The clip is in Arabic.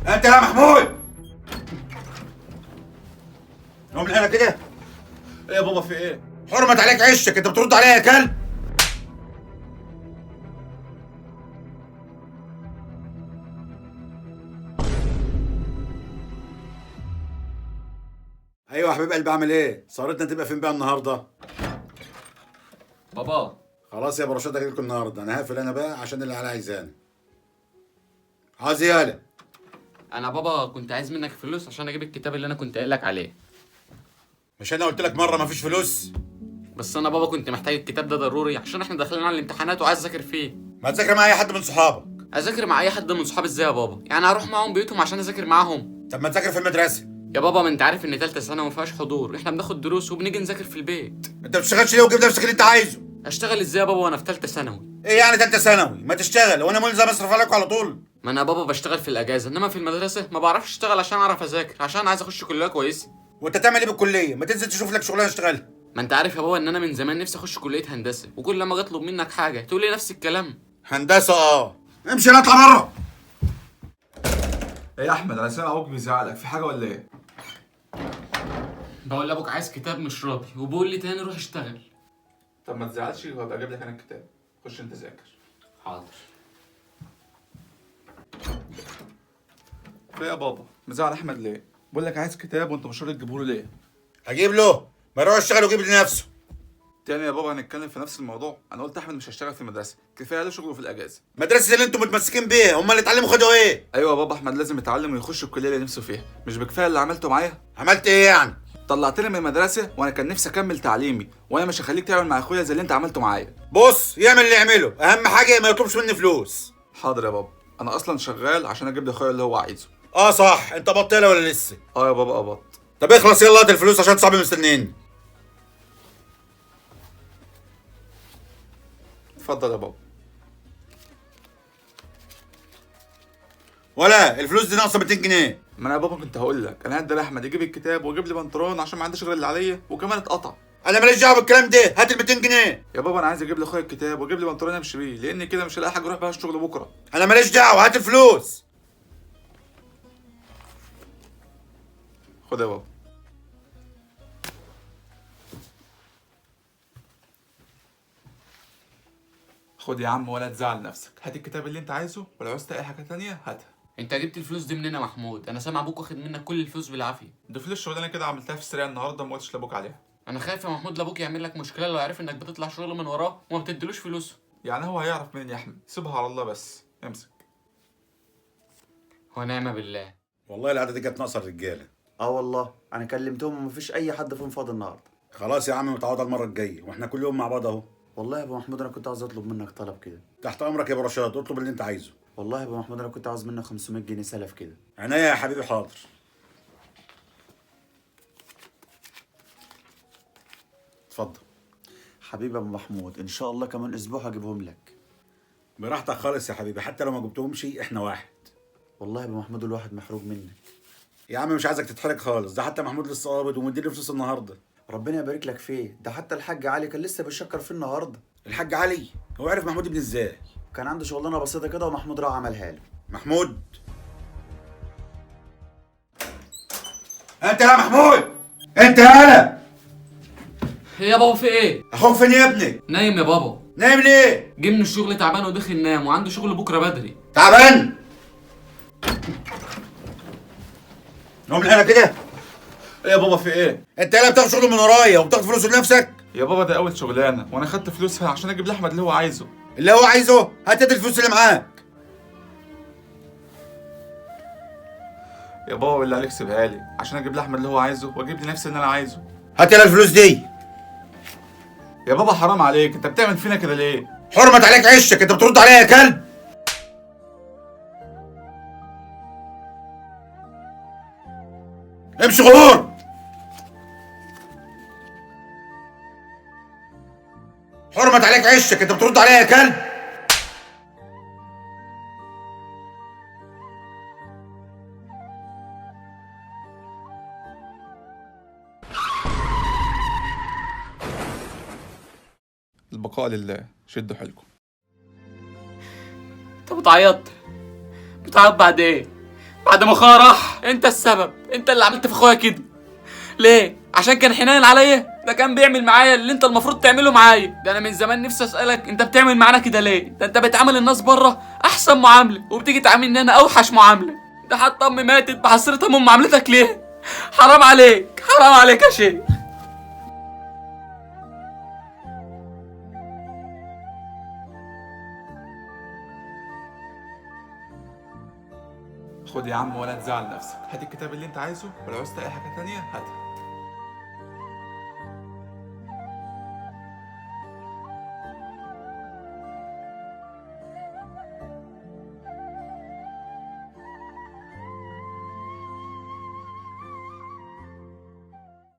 انت يا محمود قوم من هنا كده. ايه يا بابا في ايه؟ حرمت عليك عشك، انت بترد عليا يا كلب؟ ايوه يا حبيب قلبي، اعمل ايه؟ صارتنا تبقى فين بقى النهارده؟ بابا خلاص يا ابو رشاد، اجي لكم النهارده. انا هقفل انا بقى عشان اللي على عايزاني. عايز ايه يالا؟ انا بابا كنت عايز منك فلوس عشان اجيب الكتاب اللي انا كنت قايل لك عليه. مش انا قلت لك مره مفيش فلوس؟ بس انا بابا كنت محتاج الكتاب ده ضروري عشان احنا داخلين على الامتحانات وعايز اذاكر فيه. ما تذاكر مع اي حد من صحابك. اذاكر مع اي حد من صحابي ازاي يا بابا؟ يعني هروح معاهم بيوتهم عشان اذاكر معاهم؟ طب ما تذاكر في المدرسه. يا بابا ما انت عارف ان تالتة ثانوي ما فيهاش حضور، احنا بناخد دروس وبنيجي نذاكر في البيت. انت ما بتشتغلش ليه وتجيب نفسك اللي انت عايزه؟ اشتغل ازاي يا بابا وانا في تالتة ثانوي؟ ايه يعني تالتة ثانوي؟ ما تشتغل وانا ملزم اصرف عليك على طول. ما انا يا بابا بشتغل في الاجازه، انما في المدرسه ما بعرفش اشتغل عشان اعرف اذاكر، عشان عايز اخش كليه كويسه. وانت تعمل ايه بالكليه؟ ما تنزل تشوف لك شغلانه تشتغلها. ما انت عارف يا بابا ان انا من زمان نفسي اخش كليه هندسه، وكل لما اجي اطلب منك حاجه تقول لي نفس الكلام. هندسه امشي انا اطلع بره. ايه يا احمد، انا سامع ابوك بيزعلك، في حاجه ولا ايه؟ بقول لابوك عايز كتاب مش راضي، وبقول لي تاني روح اشتغل. طب ما تزعلش وهبقى اجيب لك انا الكتاب، خش انت ذاكر. حاضر. في ايه يا بابا؟ مزعل احمد ليه؟ بقول لك عايز كتاب وانت مش راضي تجيبه له ليه؟ هجيب له، ما يروح يشتغل ويجيب لنفسه. تاني يا بابا هنتكلم في نفس الموضوع. انا قلت احمد مش هيشتغل في المدرسه، كفايه له شغله في الاجازه. مدرسه اللي انتم متمسكين بيها، هم اللي اتعلموا خدوا ايه؟ ايوه يا بابا، احمد لازم يتعلم ويخش الكليه اللي نفسه فيها، مش بكفايه اللي عملته معايا؟ عملت ايه يعني؟ طلعتني من المدرسه وانا كان نفسي اكمل تعليمي، وانا مش هخليك تعمل مع اخويا زي اللي انت عملته معايا. بص، يعمل اللي يعمله، اهم حاجه ما يطلبش مني فلوس. حاضر يا بابا، انا اصلا شغال عشان اجيب لاخويا اللي هو عايزه. صح، انت بطيله ولا لسه؟ اه يا بابا قبض. طب اخلص يلا هات الفلوس عشان صاحبي مستنيني. اتفضل يا بابا. ولا الفلوس دي ناقصه 200 جنيه. ما انا يا بابا كنت هقول لك انا هدي لاحمد يجيب الكتاب ويجيب لي بنطلون عشان ما عنديش غير اللي عليا، وكمان اتقطع. انا ماليش دعوه بالكلام ده، هات ال 200 جنيه. يا بابا انا عايز اجيب لاخويا الكتاب واجيب لي بنطلون امشي بيه، لان كده مش هلاقي حاجه اروح بيها الشغل بكره. انا ماليش دعوه، هات الفلوس. خد يا بابا. خد يا عم ولا تزعل نفسك، هات الكتاب اللي انت عايزه، ولو عاوزت اي حاجه تانية هاتها. انت جبت الفلوس دي منين يا محمود؟ انا سامع ابوك واخد منك كل الفلوس بالعافيه. ده فلوس شغلانه كده عملتها في السريع النهارده، ما قلتش لابوك عليها. انا خايف يا محمود لابوك يعمل لك مشكله لو عرف انك بتطلع شغل من وراه وما بتديلوش فلوسه. يعني هو هيعرف منين يا احمد؟ سيبها على الله بس، امسك. ونعم بالله. والله القعده دي كانت ناقصه الرجاله. والله انا كلمتهم ومفيش اي حد فيهم فاضي النهارده. خلاص يا عم، متعوضه المره الجايه، واحنا كل يوم مع بعض اهو. والله يا ابو محمود انا كنت عاوز اطلب منك طلب كده. تحت امرك يا ابو رشاد، اطلب اللي انت عايزه. والله يا ابو محمود انا كنت عاوز منك 500 جنيه سلف كده. عينيا يا حبيبي، حاضر. اتفضل. حبيبي يا ابو محمود، ان شاء الله كمان اسبوع هجيبهم لك. براحتك خالص يا حبيبي، حتى لو ما جبتهمش احنا واحد. والله يا ابو محمود الواحد محروق منك. يا عم مش عايزك تتحرج خالص، ده حتى محمود لسه قابض ومديني فلوس النهارده. ربنا يبارك لك فيه، ده حتى الحاج علي كان لسه بيشكر فيه النهارده. الحاج علي هو عرف محمود ابن ازاي؟ كان عنده شغلانه بسيطه كده ومحمود راح عملها له. محمود، انت يا محمود، انت يالا. ايه يا بابا في ايه؟ اخوك فين يا ابني؟ نايم يا بابا. نايم ليه؟ جه من الشغل تعبان ودخل نام، وعنده شغل بكره بدري. تعبان؟ قوم من هنا كده. ايه يا بابا في ايه؟ انت يالا بتاخد شغل من ورايا وبتاخد فلوس لنفسك؟ يا بابا ده اول شغلانه، وانا خدت فلوسها عشان اجيب لاحمد اللي هو عايزه. اللي هو عايزه؟ هات الفلوس اللي معاك. يا بابا بالله عليك سيبها لي عشان اجيب لاحمد اللي هو عايزه واجيب لنفسي اللي انا عايزه. هات يالا الفلوس دي. يا بابا حرام عليك، انت بتعمل فينا كده ليه؟ حرمت عليك عشك، انت بترد عليا يا كلب؟ امشي غور. حرمت عليك عشك، انت بترد عليا يا كلب؟ البقاء لله، شدوا حيلكم. انت بتعيط؟ بتعيط بعد ايه؟ بعد ما اخويا راح انت السبب، انت اللي عملت في اخويا كده. ليه؟ عشان كان حنين عليا؟ ده كان بيعمل معايا اللي انت المفروض تعمله معايا. ده انا من زمان نفسي اسالك انت بتعمل معانا كده ليه؟ ده انت بتعامل الناس بره احسن معامله وبتيجي تعاملني انا اوحش معامله. ده حتى امي ماتت بحسرتها من معاملتك ليه؟ حرام عليك، حرام عليك يا شيخ. خد يا عم ولا تزعل نفسك، هات الكتاب اللي انت عايزه ولو عاوزت اي حاجه تانية هاتها.